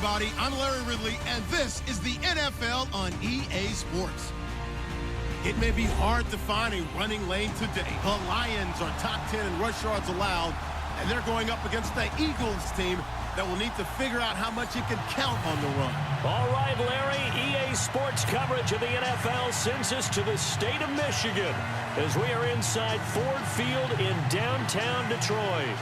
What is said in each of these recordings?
everybody. I'm Larry Ridley, and this is the NFL on EA Sports. It may be hard to find a running lane today. The Lions are top 10 in rush yards allowed, and they're going up against the Eagles team that will need to figure out how much it can count on the run. All right, Larry, EA Sports coverage of the NFL sends us to the state of Michigan as we are inside Ford Field in downtown Detroit.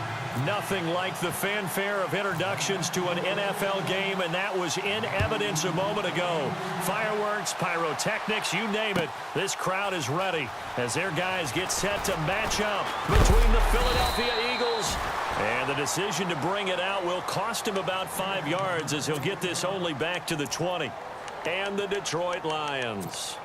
Nothing like the fanfare of introductions to an NFL game, and that was in evidence a moment ago. Fireworks, pyrotechnics, you name it. This crowd is ready as their guys get set to match up between the Philadelphia Eagles. And the decision to bring it out will cost him about 5 yards as he'll get this only back to the 20. And the Detroit Lions.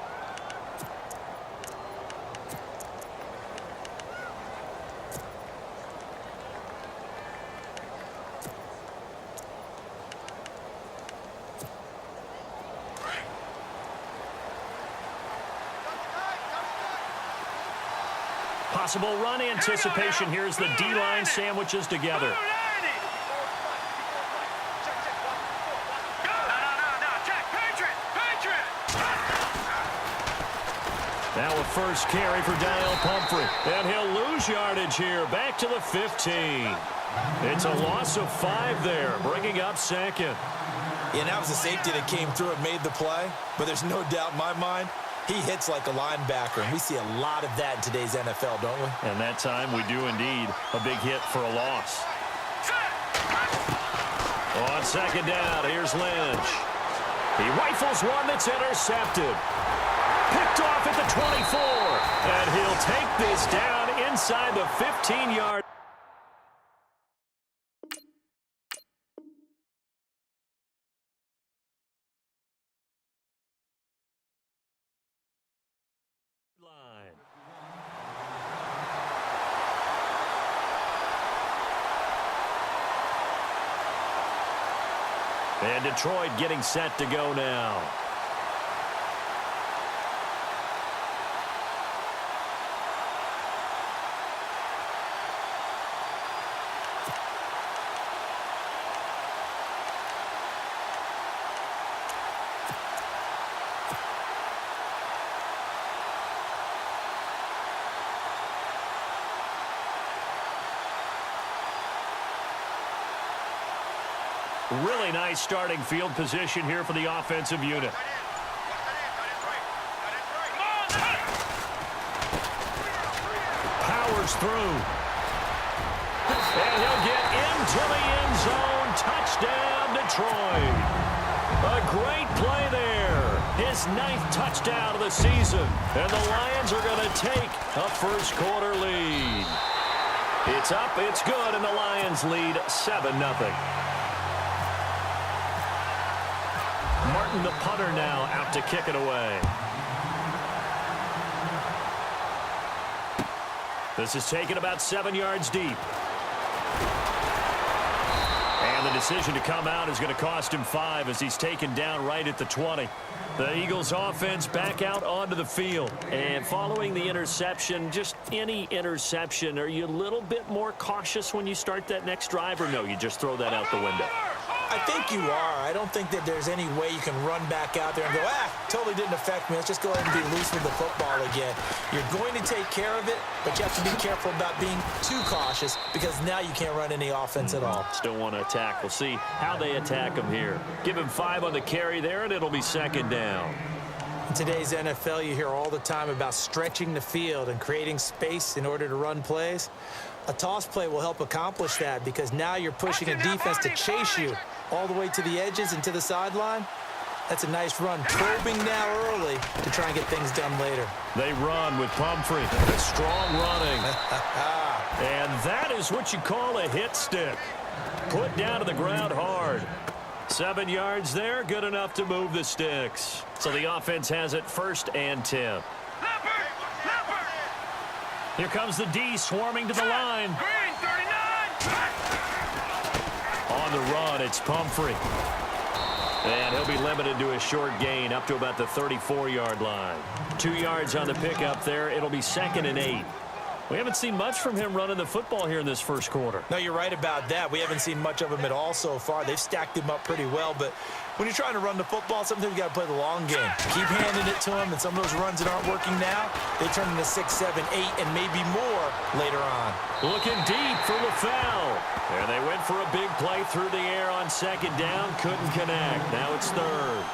Possible run anticipation. Here's the D-line sandwiches together. Now a first carry for Daniel Pumphrey. And he'll lose yardage here. Back to the 15. It's a loss of 5 there, bringing up second. Yeah, that was the safety that came through and made the play. But there's no doubt in my mind, he hits like a linebacker, and we see a lot of that in today's NFL, don't we? And that time we do indeed. A big hit for a loss. On second down, here's Lynch. He rifles one that's intercepted. Picked off at the 24. And he'll take this down inside the 15-yard. And Detroit getting set to go now. Really nice starting field position here for the offensive unit. Powers through. And he'll get into the end zone. Touchdown, Detroit. A great play there. His 9th touchdown of the season. And the Lions are going to take a first quarter lead. It's up, it's good, and the Lions lead 7-0. Martin, the punter, now out to kick it away. This is taken about 7 yards deep. And the decision to come out is going to cost him 5 as he's taken down right at the 20. The Eagles offense back out onto the field. And following the interception, just any interception, are you a little bit more cautious when you start that next drive, or no, you just throw that out the window? I think you are. I don't think that there's any way you can run back out there and go, totally didn't affect me. Let's just go ahead and be loose with the football again. You're going to take care of it, but you have to be careful about being too cautious because now you can't run any offense at all. Still want to attack. We'll see how they attack him here. Give him 5 on the carry there, and it'll be second down. In today's NFL, you hear all the time about stretching the field and creating space in order to run plays. A toss play will help accomplish that because now you're pushing a defense to chase you all the way to the edges and to the sideline. That's a nice run. Probing now early to try and get things done later. They run with Pumphrey. Strong running. And that is what you call a hit stick. Put down to the ground hard. 7 yards there, good enough to move the sticks. So the offense has it 1st and 10. Here comes the D swarming to the line. On the run, it's Pumphrey. And he'll be limited to a short gain up to about the 34-yard line. 2 yards on the pickup there. It'll be 2nd and 8. We haven't seen much from him running the football here in this first quarter. No, you're right about that. We haven't seen much of him at all so far. They've stacked him up pretty well, but when you're trying to run the football, sometimes you got to play the long game. Keep handing it to him, and some of those runs that aren't working now, they turn into 6, 7, 8, and maybe more later on. Looking deep for the foul. And they went for a big play through the air on second down. Couldn't connect. Now it's third.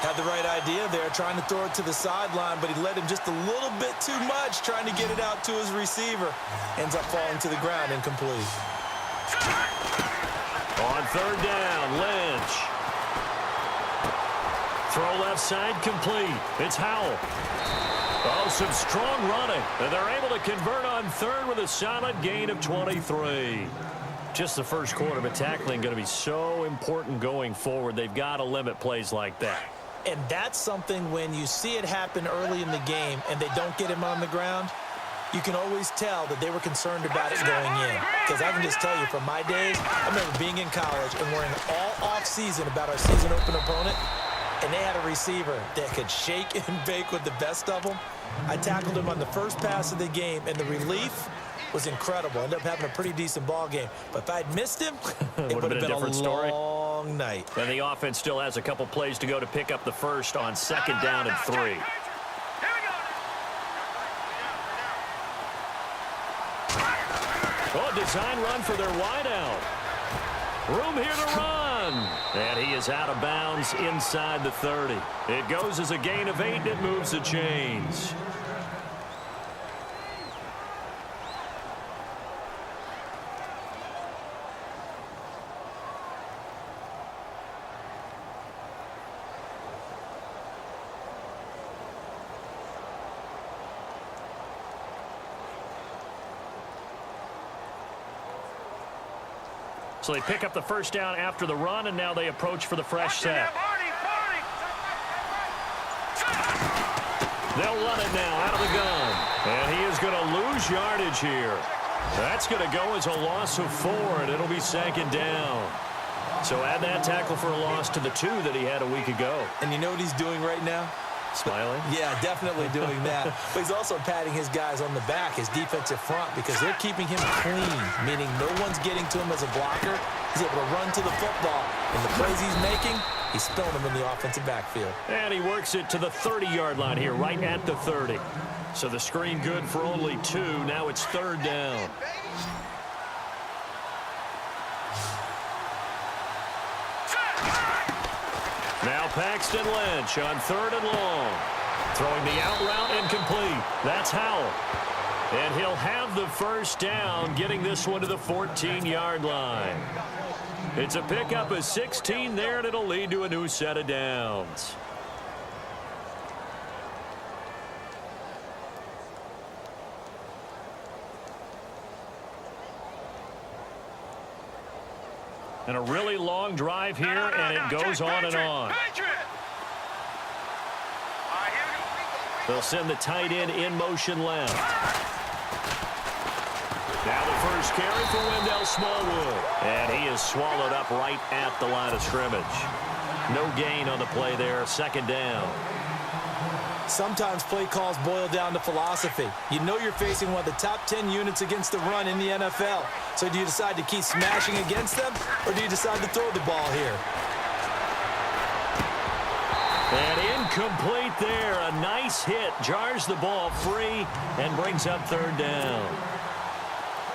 Had the right idea there, trying to throw it to the sideline, but he led him just a little bit too much, trying to get it out to his receiver. Ends up falling to the ground, incomplete. On third down, Lynch. Throw left side, complete. It's Howell. Oh, some strong running. And they're able to convert on third with a solid gain of 23. Just the first quarter, but tackling going to be so important going forward. They've got to limit plays like that. And that's something when you see it happen early in the game and they don't get him on the ground, you can always tell that they were concerned about it going in. Because I can just tell you from my days, I remember being in college and worrying all off-season about our season open opponent, and they had a receiver that could shake and bake with the best of them. I tackled him on the first pass of the game, and the relief was incredible. Ended up having a pretty decent ball game. But if I'd missed him, it would have been a different story. Long night. And the offense still has a couple plays to go to pick up the first on second down and 3. Oh, design run for their wideout. Room here to run. And he is out of bounds inside the 30. It goes as a gain of 8, and it moves the chains. So they pick up the first down after the run, and now they approach for the fresh set. They'll run it now out of the gun. And he is going to lose yardage here. That's going to go as a loss of 4, and it'll be second down. So add that tackle for a loss to the 2 that he had a week ago. And you know what he's doing right now? Smiling? Yeah, definitely doing that. But he's also patting his guys on the back, his defensive front, because they're keeping him clean, meaning no one's getting to him as a blocker. He's able to run to the football. And the plays he's making, he's spilling them in the offensive backfield. And he works it to the 30-yard line here, right at the 30. So the screen good for only 2. Now it's third down. Now Paxton Lynch on third and long. Throwing the out route incomplete. That's Howell. And he'll have the first down, getting this one to the 14-yard line. It's a pickup of 16 there, and it'll lead to a new set of downs. And a really long drive here, and it goes on and on. They'll send the tight end in motion left. Now the first carry for Wendell Smallwood. And he is swallowed up right at the line of scrimmage. No gain on the play there, second down. Sometimes play calls boil down to philosophy. You know you're facing one of the top 10 units against the run in the NFL. So do you decide to keep smashing against them, or do you decide to throw the ball here? And incomplete there. A nice hit. Jars the ball free and brings up third down.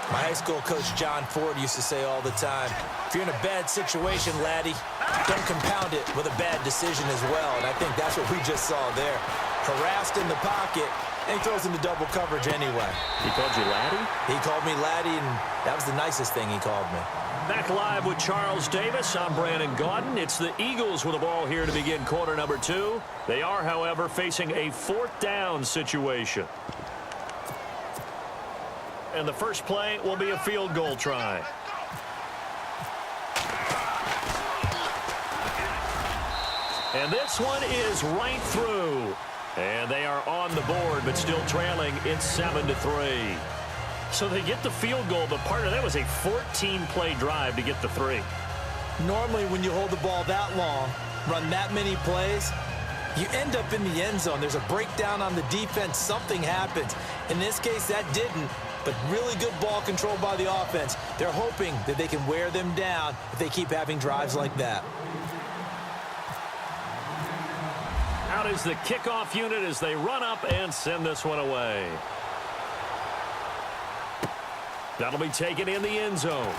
My high school coach, John Ford, used to say all the time, if you're in a bad situation, laddie, don't compound it with a bad decision as well. And I think that's what we just saw there. Harassed in the pocket, and he throws into double coverage anyway. He called you laddie? He called me laddie, and that was the nicest thing he called me. Back live with Charles Davis. I'm Brandon Gaudin. It's the Eagles with the ball here to begin quarter number 2. They are, however, facing a fourth down situation. And the first play will be a field goal try. And this one is right through. And they are on the board, but still trailing. It's 7-3. So they get the field goal, but part of that was a 14-play drive to get the 3. Normally, when you hold the ball that long, run that many plays, you end up in the end zone. There's a breakdown on the defense. Something happens. In this case, that didn't. but really good ball control by the offense. They're hoping that they can wear them down if they keep having drives like that. Out is the kickoff unit as they run up and send this one away. That'll be taken in the end zone.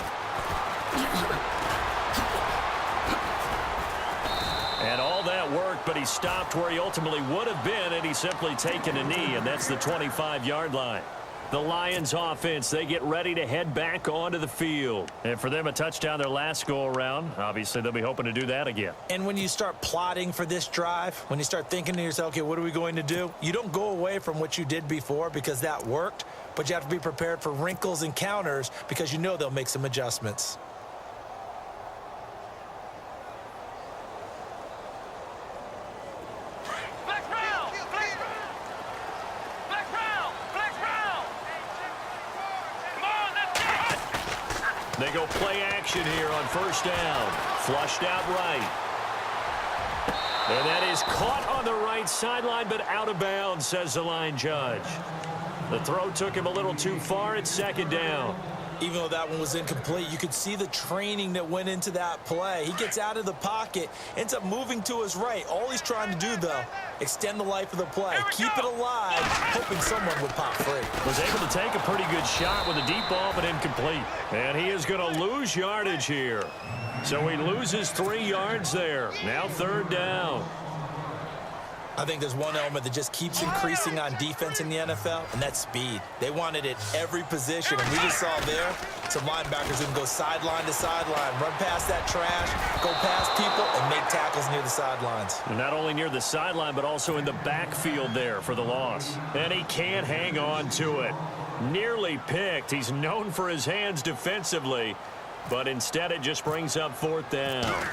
And all that worked, but he stopped where he ultimately would have been, and he's simply taken a knee, and that's the 25-yard line. The Lions offense, they get ready to head back onto the field. And for them, a touchdown their last go-around. Obviously, they'll be hoping to do that again. And when you start plotting for this drive, when you start thinking to yourself, okay, what are we going to do? You don't go away from what you did before because that worked, but you have to be prepared for wrinkles and counters because you know they'll make some adjustments. They go play action here on first down. Flushed out right. And that is caught on the right sideline, but out of bounds, says the line judge. The throw took him a little too far. It's second down. Even though that one was incomplete, you could see the training that went into that play. He gets out of the pocket, ends up moving to his right. All he's trying to do, though, extend the life of the play. Keep it alive, hoping someone would pop free. Was able to take a pretty good shot with a deep ball, but incomplete. And he is going to lose yardage here. So he loses 3 yards there. Now third down. I think there's one element that just keeps increasing on defense in the NFL, and that's speed. They want it at every position, and we just saw there some linebackers who can go sideline to sideline, run past that trash, go past people, and make tackles near the sidelines. And not only near the sideline, but also in the backfield there for the loss. And he can't hang on to it. Nearly picked. He's known for his hands defensively, but instead it just brings up fourth down.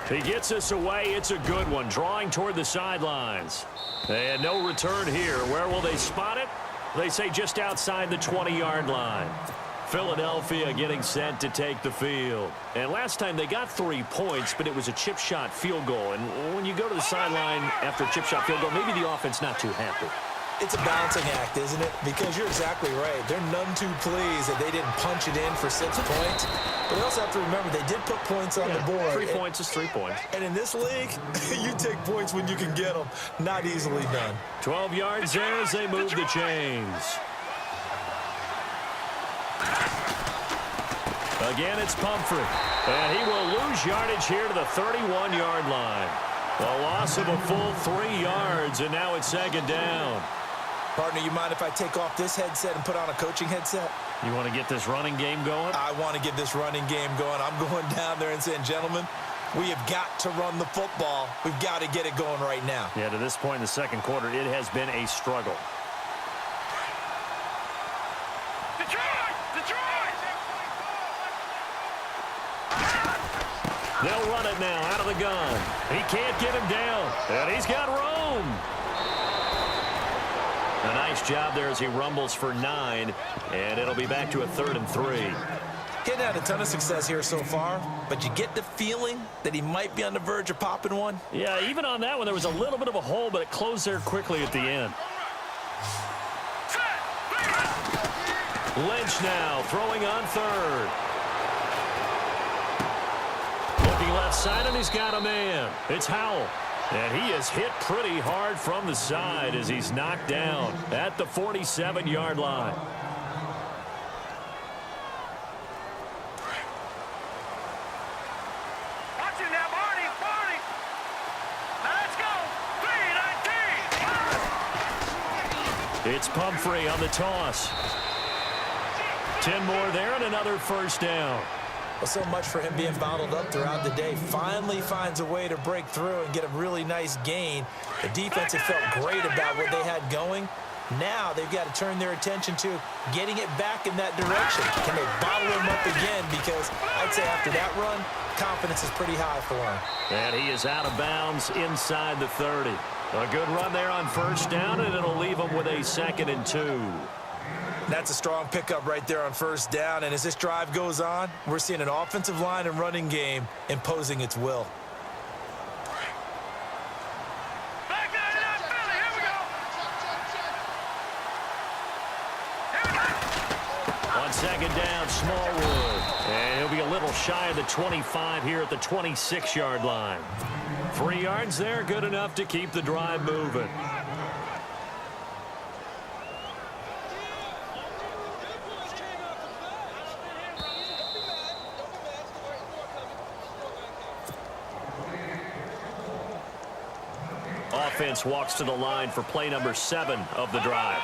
He gets us away. It's a good one, drawing toward the sidelines. And no return here. Where will they spot it? They say just outside the 20-yard line. Philadelphia getting set to take the field. And last time they got 3 points, but it was a chip shot field goal. And when you go to the sideline after a chip shot field goal, maybe the offense not too happy. It's a balancing act, isn't it? Because you're exactly right. They're none too pleased that they didn't punch it in for 6 points. But they also have to remember they did put points on the board. 3 points is 3 points. And in this league, you take points when you can get them. Not easily done. 12 yards there as they move the chains. Again, it's Pumphrey. And he will lose yardage here to the 31-yard line. A loss of a full 3 yards, and now it's second down. Partner, you mind if I take off this headset and put on a coaching headset? You want to get this running game going? I want to get this running game going. I'm going down there and saying, gentlemen, we have got to run the football. We've got to get it going right now. Yeah, to this point in the second quarter, it has been a struggle. They'll run it now out of the gun. He can't get him down, and he's got room. A nice job there as he rumbles for 9, and it'll be back to a 3rd and 3. Getting had a ton of success here so far, but you get the feeling that he might be on the verge of popping one. Yeah, even on that one, there was a little bit of a hole, but it closed there quickly at the end. Lynch now throwing on 3rd. Looking left side, and he's got a man. It's Howell. And he is hit pretty hard from the side as he's knocked down at the 47-yard line. Watching that, Barney. Let's go. 3-19. It's Pumphrey on the toss. 10 more there and another first down. Well, so much for him being bottled up throughout the day. Finally finds a way to break through and get a really nice gain. The defense had felt great about what they had going. Now they've got to turn their attention to getting it back in that direction. Can they bottle him up again? Because I'd say after that run, confidence is pretty high for him. And he is out of bounds inside the 30. A good run there on first down, and it'll leave him with a 2nd and 2. That's a strong pickup right there on first down. And as this drive goes on, we're seeing an offensive line and running game imposing its will. Back down, Philly. Here we go. Smallwood. And he'll be a little shy of the 25 here at the 26-yard line. 3 yards there, good enough to keep the drive moving. Offense walks to the line for play number 7 of the drive.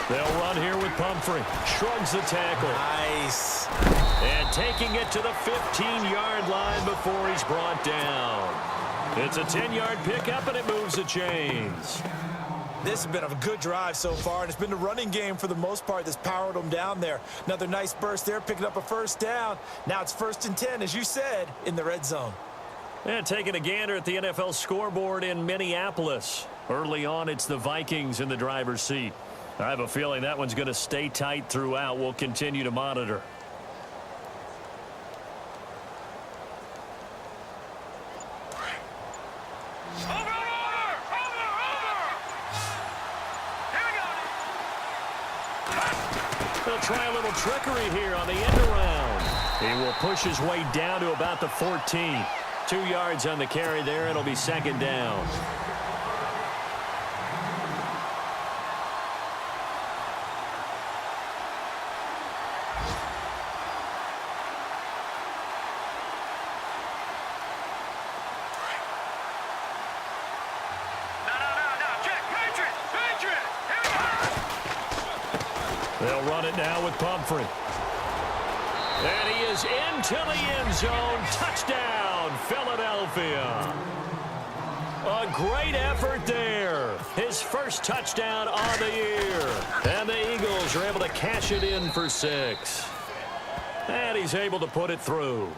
They'll run here with Pumphrey. Shrugs the tackle. Nice. And taking it to the 15-yard line before he's brought down. It's a 10-yard pickup, and it moves the chains. This has been a good drive so far, and it's been the running game for the most part that's powered them down there. Another nice burst there, picking up a first down. Now it's 1st and 10, as you said, in the red zone. And taking a gander at the NFL scoreboard in Minneapolis. Early on, it's the Vikings in the driver's seat. I have a feeling that one's going to stay tight throughout. We'll continue to monitor. They'll try a little trickery here on the end around. He will push his way down to about the 14. 2 yards on the carry there. It'll be 2nd down. They'll run it now with Pumphrey. And he is into the end zone. Touchdown, Philadelphia. A great effort there. His first touchdown on the year. And the Eagles are able to cash it in for 6. And he's able to put it through.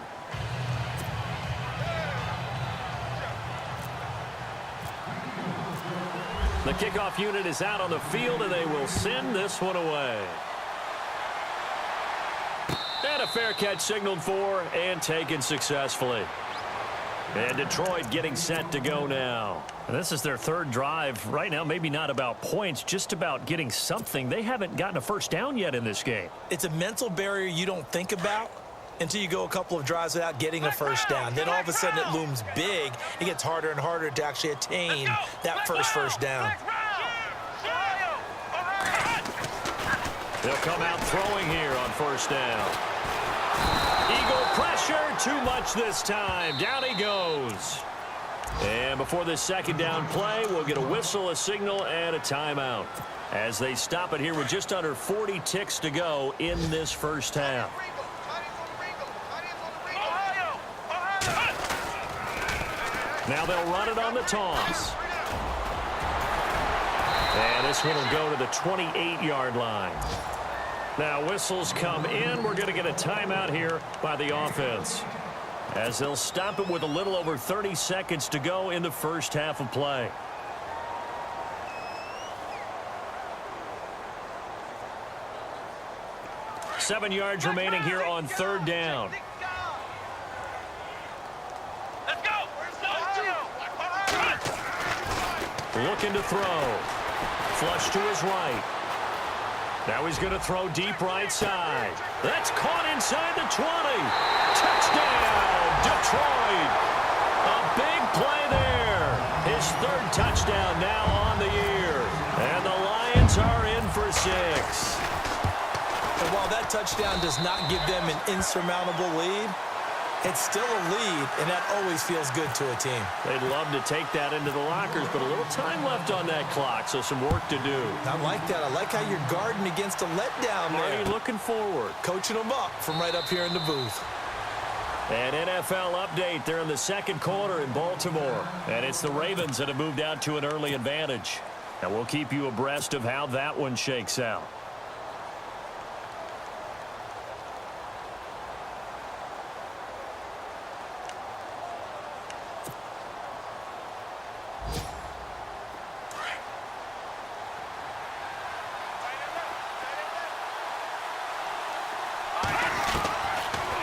The kickoff unit is out on the field, and they will send this one away. And a fair catch signaled for and taken successfully. And Detroit getting set to go now. And this is their 3rd drive. Right now, maybe not about points, just about getting something. They haven't gotten a first down yet in this game. It's a mental barrier you don't think about until you go a couple of drives without getting a first down. Then all of a sudden it looms big. It gets harder and harder to actually attain that first down. They'll come out throwing here on 1st down. Eagle pressure, too much this time. Down he goes. And before this 2nd down play, we'll get a whistle, a signal, and a timeout. As they stop it here with just under 40 ticks to go in this first half. Now they'll run it on the toss. And this one will go to the 28-yard line. Now whistles come in. We're going to get a timeout here by the offense, as they'll stop it with a little over 30 seconds to go in the first half of play. Seven yards remaining here on 3rd down. Looking to throw. Flush to his right. Now he's going to throw deep right side. That's caught inside the 20. Touchdown, Detroit. A big play there. His 3rd touchdown now on the year. And the Lions are in for 6. And while that touchdown does not give them an insurmountable lead, it's still a lead, and that always feels good to a team. They'd love to take that into the lockers, but a little time left on that clock, so some work to do. I like that. I like how you're guarding against a letdown there. Marty looking forward. Coaching them up from right up here in the booth. An NFL update. They're in the 2nd quarter in Baltimore, and it's the Ravens that have moved out to an early advantage. And we'll keep you abreast of how that one shakes out.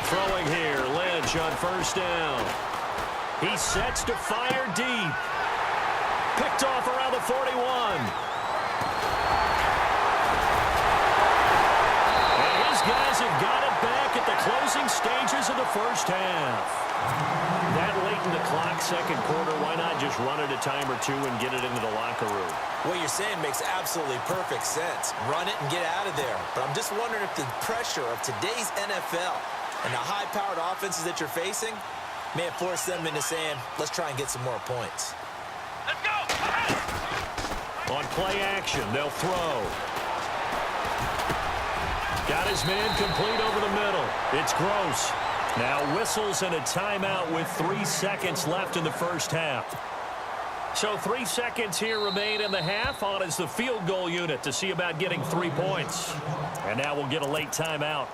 Throwing here, Lynch on 1st down. He sets to fire deep. Picked off around the 41. second quarter. Why not just run it a time or two and get it into the locker room? What you're saying makes absolutely perfect sense. Run it and get out of there. But I'm just wondering if the pressure of today's NFL and the high-powered offenses that you're facing may have forced them into saying, let's try and get some more points. Let's go. On play action, they'll throw. Got his man complete over the middle. It's Gross. Now whistles and a timeout with 3 seconds left in the first half. So 3 seconds here remain in the half. On is the field goal unit to see about getting 3 points. And now we'll get a late timeout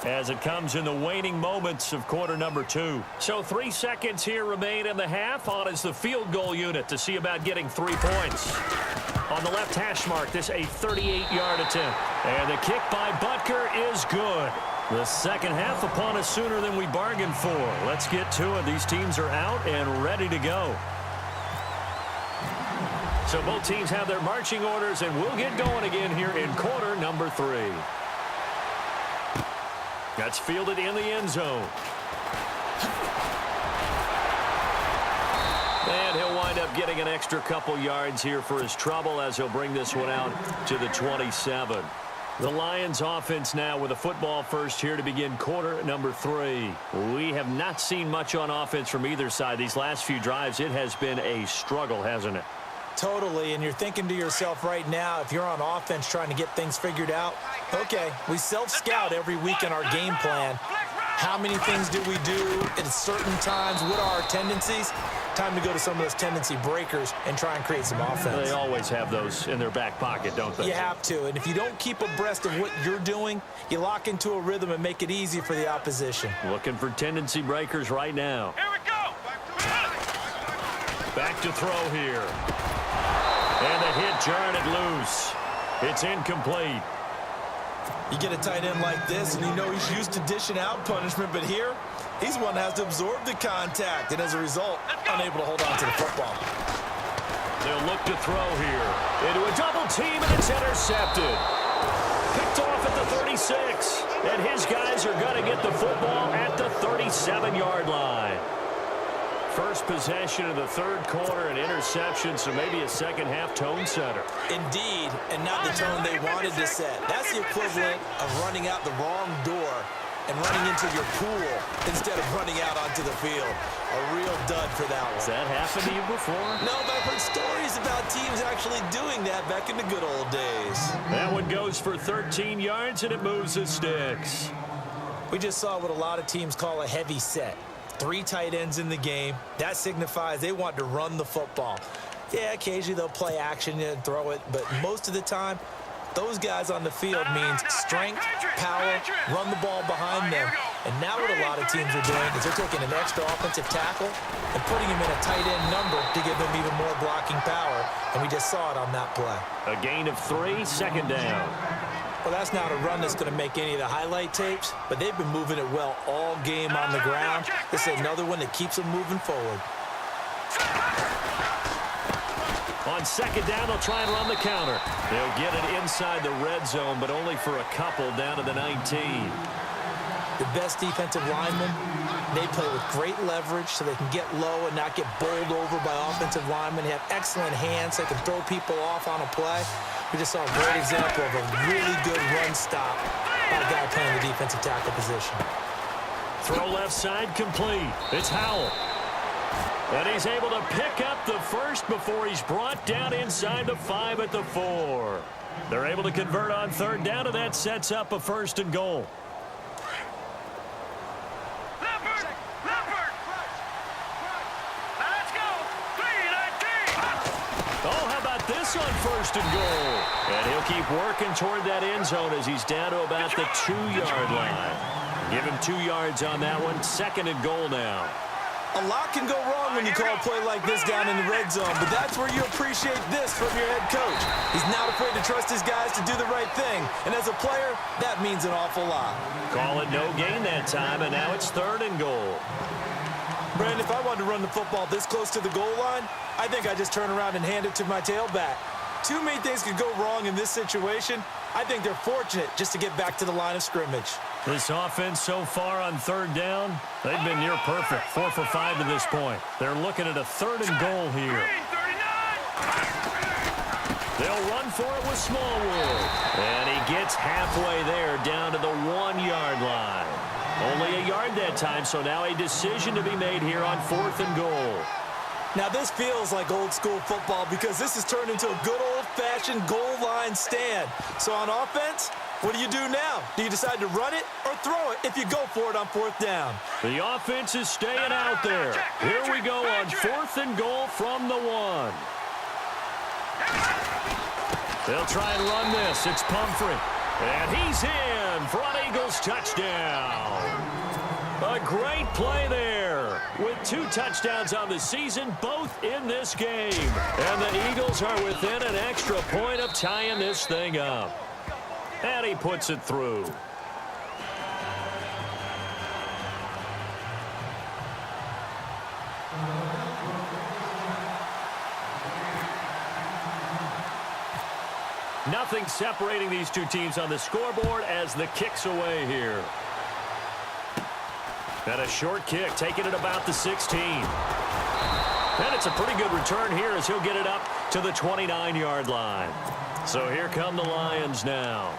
as it comes in the waning moments of quarter number 2. So 3 seconds here remain in the half. On is the field goal unit to see about getting 3 points. On the left hash mark, this a 38-yard attempt. And the kick by Butker is good. The second half upon us sooner than we bargained for. Let's get to it. These teams are out and ready to go. So both teams have their marching orders, and we'll get going again here in quarter number 3. That's fielded in the end zone. And he'll wind up getting an extra couple yards here for his trouble as he'll bring this one out to the 27. The Lions offense now with a football first here to begin quarter number 3. We have not seen much on offense from either side. These last few drives, it has been a struggle, hasn't it? Totally, and you're thinking to yourself right now, if you're on offense trying to get things figured out, okay, we self-scout every week in our game plan. How many things do we do at certain times? What are our tendencies? Time to go to some of those tendency breakers and try and create some offense. They always have those in their back pocket, don't they? You have to, and if you don't keep abreast of what you're doing, you lock into a rhythm and make it easy for the opposition. Looking for tendency breakers right now. Here we go. Back to throw here. And the hit jarred it loose. It's incomplete. You get a tight end like this, and you know he's used to dishing out punishment, but here, he's one that has to absorb the contact, and as a result, unable to hold on to the football. They'll look to throw here. Into a double team, and it's intercepted. Picked off at the 36. And his guys are going to get the football at the 37-yard line. First possession of the third quarter, an interception, so maybe a second-half tone setter. Indeed, and not the tone they wanted to set. That's the equivalent of running out the wrong door and running into your pool instead of running out onto the field. A real dud for that one. Has that happened to you before? No, but I've heard stories about teams actually doing that back in the good old days. That one goes for 13 yards, and it moves the sticks. We just saw what a lot of teams call a heavy set. 3 tight ends in the game. That signifies they want to run the football. Yeah, occasionally they'll play action and throw it, but most of the time, those guys on the field means strength, power, run the ball behind them. And now what a lot of teams are doing is they're taking an extra offensive tackle and putting him in a tight end number to give them even more blocking power. And we just saw it on that play. A gain of 3, second down. Well, that's not a run that's going to make any of the highlight tapes, but they've been moving it well all game on the ground. This is another one that keeps them moving forward. On second down, they'll try and run the counter. They'll get it inside the red zone, but only for a couple down to the 19. The best defensive linemen, they play with great leverage so they can get low and not get bowled over by offensive linemen. They have excellent hands so they can throw people off on a play. We just saw a great example of a really good run stop by a guy playing the defensive tackle position. Throw left side complete. It's Howell. And he's able to pick up the first before he's brought down inside the 5 at the 4. They're able to convert on third down, and that sets up a 1st and goal. On 1st and goal. And he'll keep working toward that end zone as he's down to about the 2-yard line. Give him 2 yards on that one. 2nd and goal now. A lot can go wrong when you call a play like this down in the red zone, but that's where you appreciate this from your head coach. He's not afraid to trust his guys to do the right thing. And as a player, that means an awful lot. Call it no gain that time, and now it's 3rd and goal. Brandon, if I wanted to run the football this close to the goal line, I think I just turn around and hand it to my tailback. too many things could go wrong in this situation. I think they're fortunate just to get back to the line of scrimmage. This offense so far on third down, they've been near perfect, 4 for 5 to this point. They're looking at a 3rd and goal here. They'll run for it with Smallwood. And he gets halfway there down to the 1-yard line. Only a yard that time, so now a decision to be made here on 4th and goal. Now this feels like old school football because this has turned into a good old-fashioned goal line stand. So on offense, what do you do now? Do you decide to run it or throw it if you go for it on 4th down? The offense is staying out there. Here we go on 4th and goal from the 1. They'll try and run this. It's Pumphrey. And he's in for an Eagles touchdown. A great play there with 2 touchdowns on the season, both in this game. And the Eagles are within an extra point of tying this thing up. And he puts it through. Nothing separating these two teams on the scoreboard as the kick's away here. And a short kick, taking it about the 16. And it's a pretty good return here as he'll get it up to the 29-yard line. So here come the Lions now.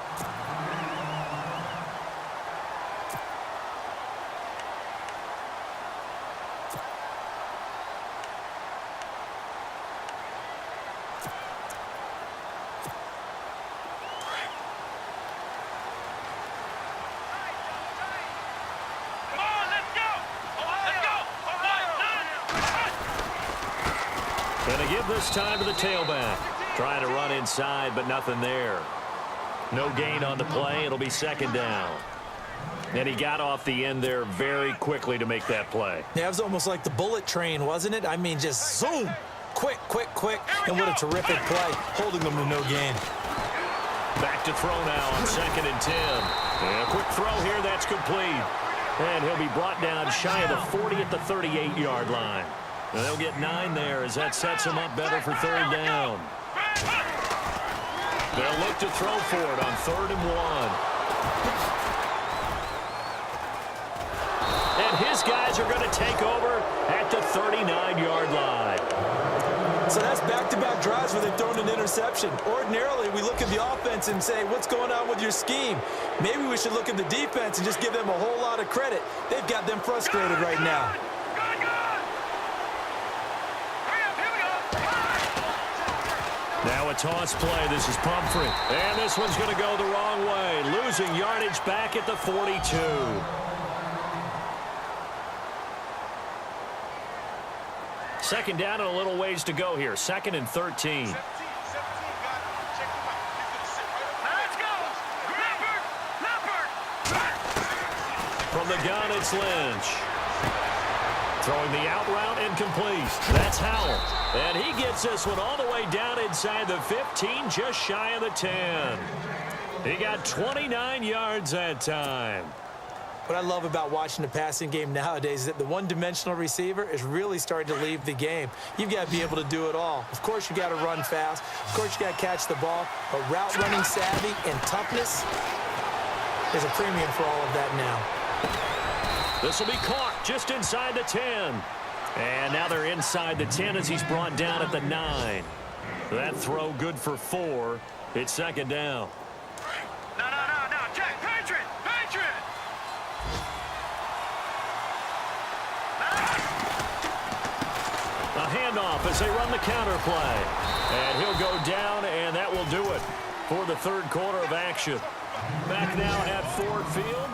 Going to give this time to the tailback. Trying to run inside, but nothing there. No gain on the play. It'll be 2nd down. And he got off the end there very quickly to make that play. Yeah, it was almost like the bullet train, wasn't it? I mean, just zoom. Quick, quick, quick. And what a terrific play, holding them to no gain. Back to throw now on 2nd and 10. And a quick throw here. That's complete. And he'll be brought down shy of the 40 at the 38-yard line. And they'll get 9 there as that sets them up better for 3rd down. They'll look to throw for it on 3rd and 1. And his guys are going to take over at the 39-yard line. So that's back-to-back drives where they've thrown an interception. Ordinarily, we look at the offense and say, what's going on with your scheme? Maybe we should look at the defense and just give them a whole lot of credit. They've got them frustrated right now. Now a toss play. This is Pumphrey. And this one's going to go the wrong way. Losing yardage back at the 42. Second down and a little ways to go here. 2nd and 13. Let's go! Leopard! From the gun, it's Lynch. Throwing the out route incomplete. That's Howell. And he gets this one all the way down inside the 15, just shy of the 10. He got 29 yards that time. What I love about watching the passing game nowadays is that the one-dimensional receiver is really starting to leave the game. You've got to be able to do it all. Of course, you got to run fast. Of course, you got to catch the ball. But route running savvy and toughness is a premium for all of that now. This will be caught just inside the 10. And now they're inside the 10 as he's brought down at the 9. That throw good for 4. It's 2nd down. No. Jack, Patriot! A handoff as they run the counter play. And he'll go down, and that will do it for the 3rd quarter of action. Back now at Ford Field.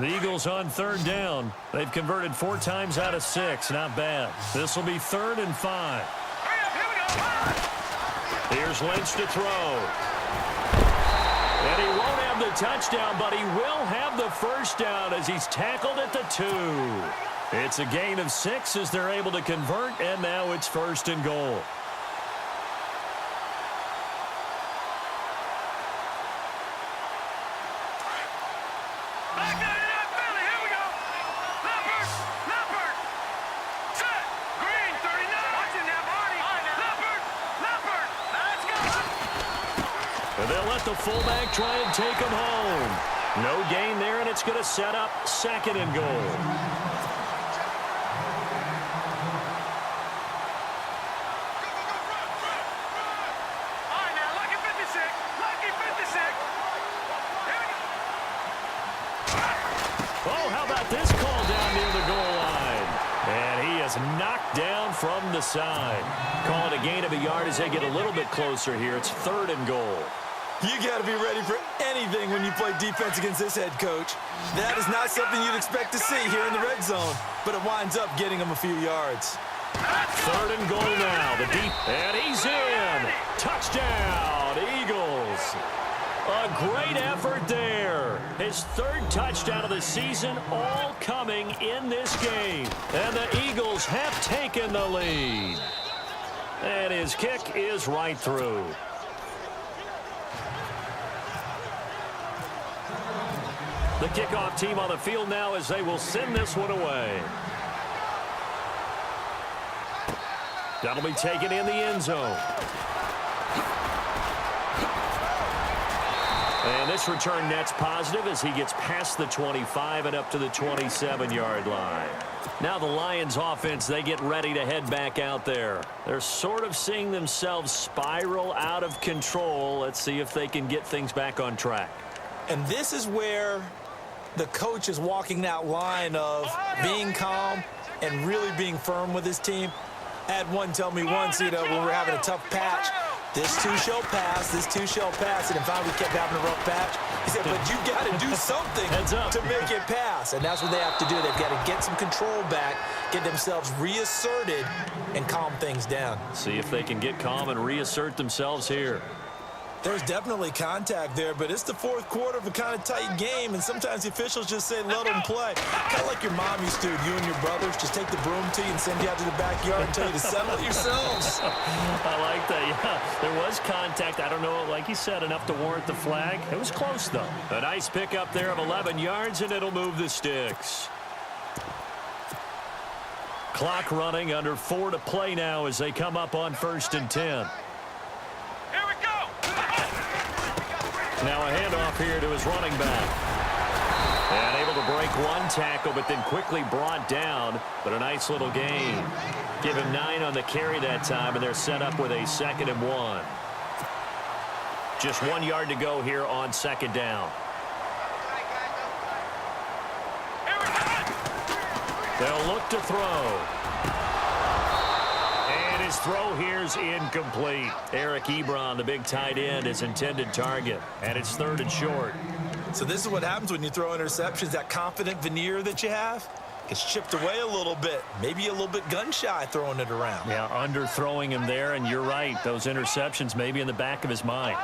The Eagles on 3rd down. They've converted 4 times out of 6. Not bad. This will be 3rd and 5. Here's Lynch to throw. And he won't have the touchdown, but he will have the first down as he's tackled at the 2. It's a gain of 6 as they're able to convert, and now it's 1st and goal. And they'll let the fullback try and take him home. No gain there, and it's going to set up 2nd and goal. Oh, how about this call down near the goal line? And he is knocked down from the side. Call it a gain of a yard as they get a little bit closer here. It's 3rd and goal. You got to be ready for anything when you play defense against this head coach. That is not something you'd expect to see here in the red zone, but it winds up getting him a few yards. 3rd and goal now. The deep, and he's in. Touchdown, Eagles. A great effort there. His 3rd touchdown of the season, all coming in this game. And the Eagles have taken the lead. And his kick is right through. The kickoff team on the field now as they will send this one away. That'll be taken in the end zone. And this return net's positive as he gets past the 25 and up to the 27-yard line. Now the Lions offense, they get ready to head back out there. They're sort of seeing themselves spiral out of control. Let's see if they can get things back on track. And this is where the coach is walking that line of being calm and really being firm with his team. I had one tell me once, when we were having a tough patch, this too shall pass, this too shall pass. And finally we kept having a rough patch. He said, but you got to do something to make it pass. And that's what they have to do. They've got to get some control back, get themselves reasserted, and calm things down. See if they can get calm and reassert themselves here. There's definitely contact there, but it's the 4th quarter of a kind of tight game, and sometimes the officials just say, let them play. Kind of like your mom used to, you and your brothers, just take the broom to you and send you out to the backyard and tell you to settle it yourselves. I like that, yeah. There was contact. I don't know, like you said, enough to warrant the flag. It was close, though. A nice pickup there of 11 yards, and it'll move the sticks. Clock running, under 4 to play now as they come up on 1st and 10. Now a handoff here to his running back. And able to break one tackle, but then quickly brought down. But a nice little gain. Give him 9 on the carry that time, and they're set up with a 2nd and 1. Just 1 yard to go here on 2nd down. They'll look to throw. His throw here's incomplete. Eric Ebron, the big tight end, his intended target. And it's 3rd and short. So this is what happens when you throw interceptions. That confident veneer that you have gets chipped away a little bit. Maybe a little bit gun-shy throwing it around. Yeah, underthrowing him there, and you're right. Those interceptions maybe in the back of his mind.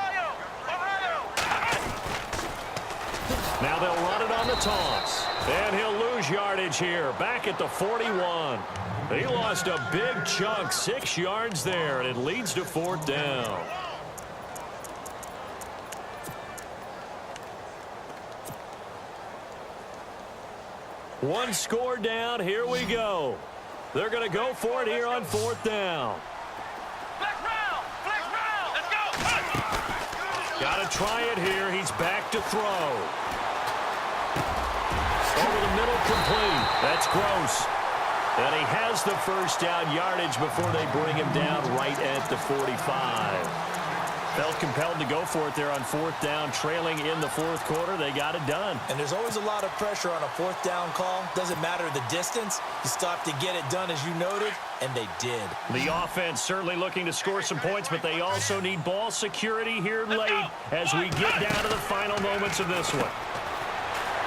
Now they'll run it on the toss. And he'll lose yardage here. Back at the 41. He lost a big chunk, 6 yards there, and it leads to 4th down. One score down. Here we go. They're going to go for it here on 4th down. Flex round! Flex round! Let's go! Got to try it here. He's back to throw. Over the middle, complete. That's Gross. And he has the first down yardage before they bring him down right at the 45. Felt compelled to go for it there on 4th down, trailing in the 4th quarter. They got it done. And there's always a lot of pressure on a 4th down call. Doesn't matter the distance. You stop to get it done, as you noted, and they did. The offense certainly looking to score some points, but they also need ball security here late as we get down to the final moments of this one.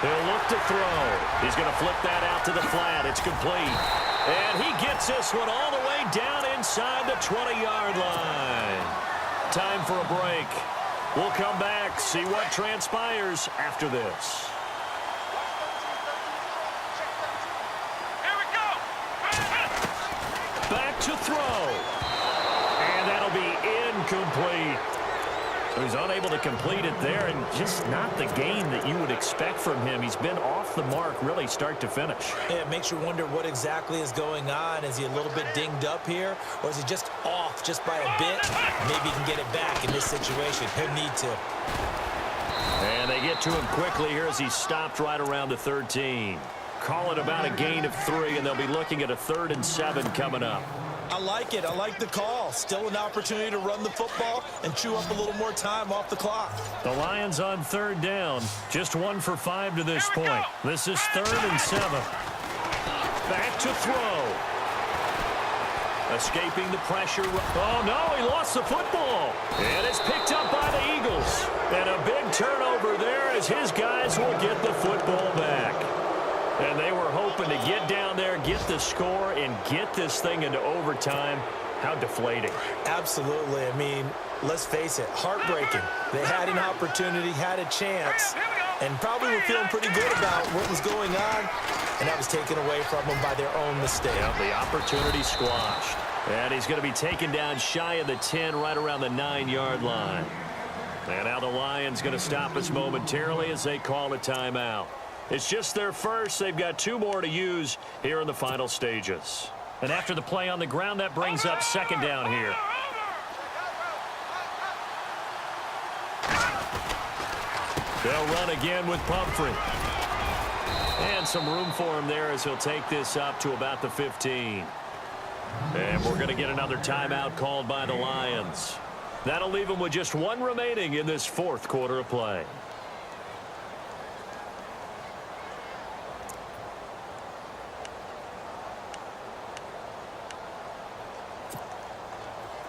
He'll look to throw. He's going to flip that out to the flat. It's complete. And he gets this one all the way down inside the 20-yard line. Time for a break. We'll come back, see what transpires after this. Here we go. Back to throw. And that'll be incomplete. So he's unable to complete it there, and just not the game that you would expect from him. He's been off the mark really start to finish. Yeah, it makes you wonder what exactly is going on. Is he a little bit dinged up here, or is he just off just by a bit? Maybe he can get it back in this situation. He'll need to. And they get to him quickly here as he's stopped right around the 13. Call it about a gain of 3, and they'll be looking at a 3rd and 7 coming up. I like it. I like the call. Still an opportunity to run the football and chew up a little more time off the clock. The Lions on 3rd down. Just 1 for 5 to this point. This is 3rd and 7. Back to throw. Escaping the pressure. Oh, no, he lost the football. And it's picked up by the Eagles. And a big turnover there as his guys will get the football back. And they were hoping to get down there, get the score, and get this thing into overtime. How deflating. Absolutely. I mean, let's face it, heartbreaking. They had an opportunity, had a chance, and probably were feeling pretty good about what was going on, and that was taken away from them by their own mistake. Yeah, the opportunity squashed. And he's going to be taken down shy of the 10, right around the 9-yard line. And now the Lions going to stop us momentarily as they call a timeout. It's just their first. They've got 2 more to use here in the final stages. And after the play on the ground, that brings up 2nd down here. They'll run again with Pumphrey. And some room for him there as he'll take this up to about the 15. And we're going to get another timeout called by the Lions. That'll leave them with just 1 remaining in this 4th quarter of play.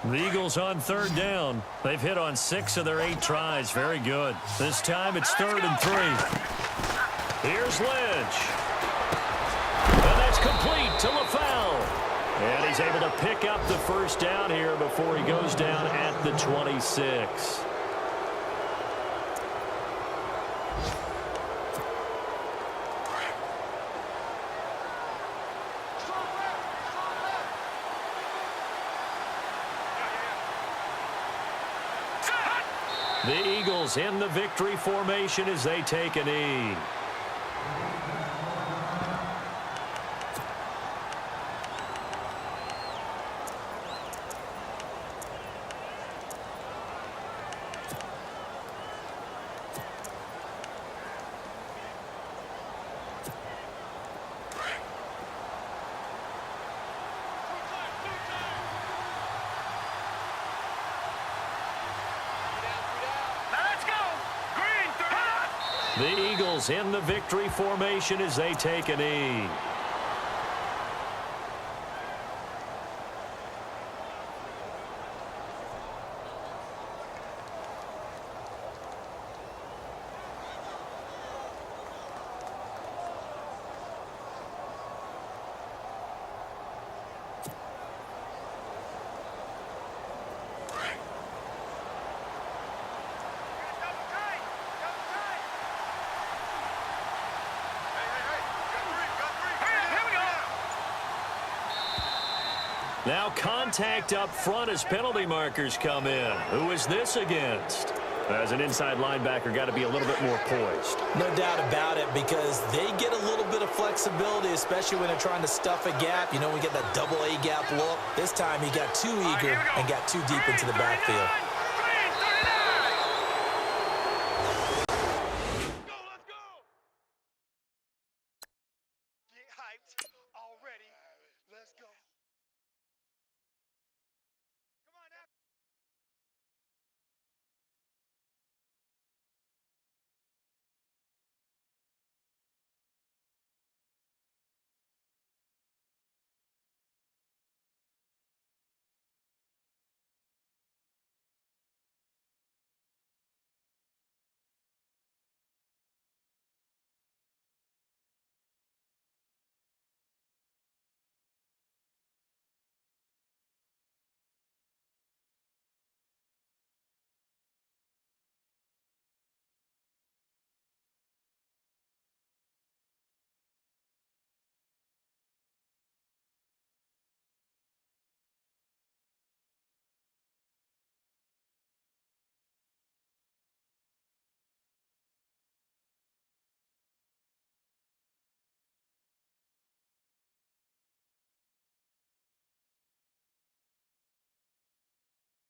The Eagles on 3rd down. They've hit on 6 of their 8 tries. Very good. This time it's 3rd and 3. Here's Lynch. And that's complete to LaFell. And he's able to pick up the 1st down here before he goes down at the 26. The Eagles in the victory formation as they take a knee. The Eagles in the victory formation as they take a knee. Now contact up front as penalty markers come in. Who is this against? As an inside linebacker, got to be a little bit more poised. No doubt about it, because they get a little bit of flexibility, especially when they're trying to stuff a gap. You know, we get that double A gap look. This time he got too eager and got too deep into the backfield.